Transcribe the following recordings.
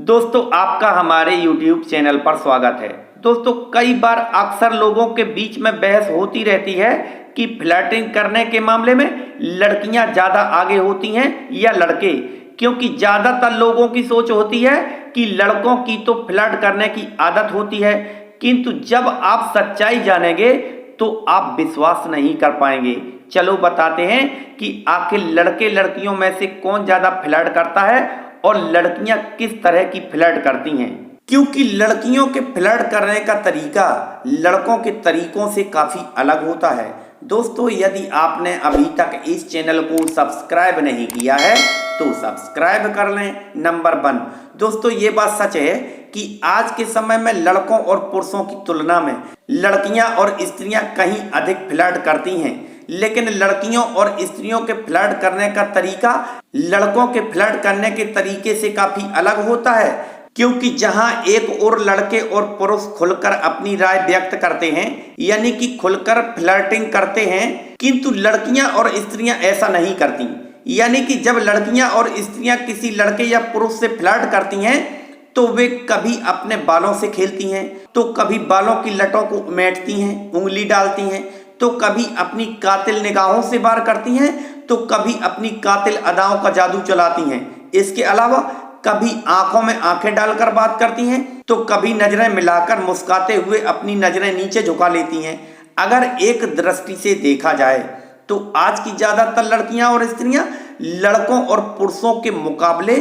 दोस्तों आपका हमारे YouTube चैनल पर स्वागत है। दोस्तों कई बार अक्सर लोगों के बीच में बहस होती रहती है कि फ्लर्टिंग करने के मामले में लड़कियां ज़्यादा आगे होती हैं या लड़के, क्योंकि ज़्यादातर लोगों की सोच होती है कि लड़कों की तो फ्लर्ट करने की आदत होती है, किंतु जब आप सच्चाई जानेंगे तो आप विश्वास नहीं कर पाएंगे। चलो बताते हैं कि आखिर लड़के लड़कियों में से कौन ज़्यादा फ्लर्ट करता है और लड़कियां किस तरह की फ्लर्ट करती हैं, क्योंकि लड़कियों के फ्लर्ट करने का तरीका लड़कों के तरीकों से काफ़ी अलग होता है। दोस्तों यदि आपने अभी तक इस चैनल को सब्सक्राइब नहीं किया है तो सब्सक्राइब कर लें। नंबर 1, दोस्तों ये बात सच है कि आज के समय में लड़कों और पुरुषों की तुलना में लड़कियां और स्त्रियां कहीं अधिक फ्लर्ट करती हैं, लेकिन लड़कियों और स्त्रियों के फ्लर्ट करने का तरीका लड़कों के फ्लर्ट करने के तरीके से काफी अलग होता है, क्योंकि जहां एक और लड़के और पुरुष खुलकर अपनी राय व्यक्त करते हैं यानी कि खुलकर फ्लर्टिंग करते हैं, किंतु लड़कियां और स्त्रियां ऐसा नहीं करती। यानी कि जब लड़कियां और स्त्रियां किसी लड़के या पुरुष से फ्लर्ट करती हैं तो वे कभी अपने बालों से खेलती हैं, तो कभी बालों की लटों को उमेटती हैं, उंगली डालती हैं, तो कभी अपनी कातिल निगाहों से वार करती हैं, तो कभी अपनी कातिल अदाओं का जादू चलाती हैं। इसके अलावा कभी आंखों में आंखें डालकर बात करती हैं, तो कभी नजरें मिलाकर मुस्कुराते हुए अपनी नजरें नीचे झुका लेती हैं। अगर एक दृष्टि से देखा जाए तो आज की ज्यादातर लड़कियां और स्त्रियां लड़कों और पुरुषों के मुकाबले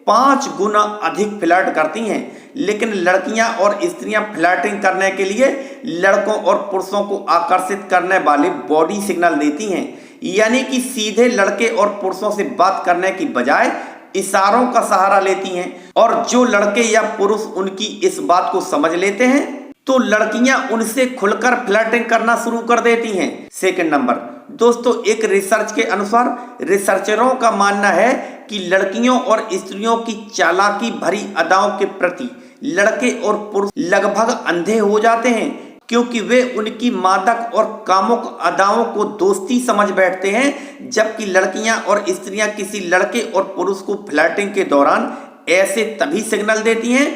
5 गुना अधिक फ्लर्ट करती हैं, लेकिन लड़कियां और स्त्रियां फ्लर्टिंग करने के लिए लड़कों और पुरुषों को आकर्षित करने वाले बॉडी सिग्नल देती हैं। यानी कि सीधे लड़के और पुरुषों से बात करने की बजाय इशारों का सहारा लेती हैं, और जो लड़के या पुरुष उनकी इस बात को समझ लेते हैं तो लड़कियां उनसे खुलकर फ्लर्टिंग करना शुरू कर देती हैं। सेकंड नंबर, दोस्तों एक रिसर्च के अनुसार रिसर्चरों का मानना है कि लड़कियों और स्त्रियों की चालाकी भरी अदाओं के प्रति लड़के और पुरुष लगभग अंधे हो जाते हैं, क्योंकि वे उनकी मादक और कामुक अदाओं को दोस्ती समझ बैठते हैं, जबकि लड़कियां और स्त्रियां किसी लड़के और पुरुष को फ्लर्टिंग के दौरान ऐसे तभी सिग्नल देती हैं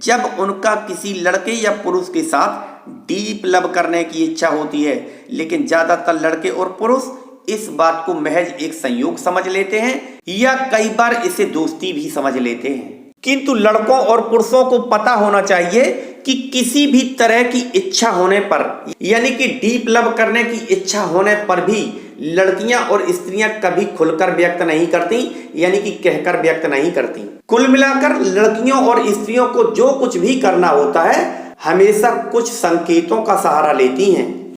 जब उनका किसी लड़के या पुरुष के साथ डीप लव करने की इच्छा होती है। लेकिन ज्यादातर लड़के और पुरुष इस बात को महज एक संयोग समझ लेते हैं या कई बार इसे दोस्ती भी समझ लेते हैं, किंतु लड़कों और पुरुषों को पता होना चाहिए कि किसी भी तरह की इच्छा होने पर यानी कि डीप लव करने की इच्छा होने पर भी लड़कियां और स्त्रियां कभी खुलकर व्यक्त नहीं करती, यानी कि कहकर व्यक्त नहीं करती। कुल मिलाकर लड़कियों और स्त्रियों को जो कुछ भी करना होता है हमेशा कुछ संकेतों का सहारा लेती हैं।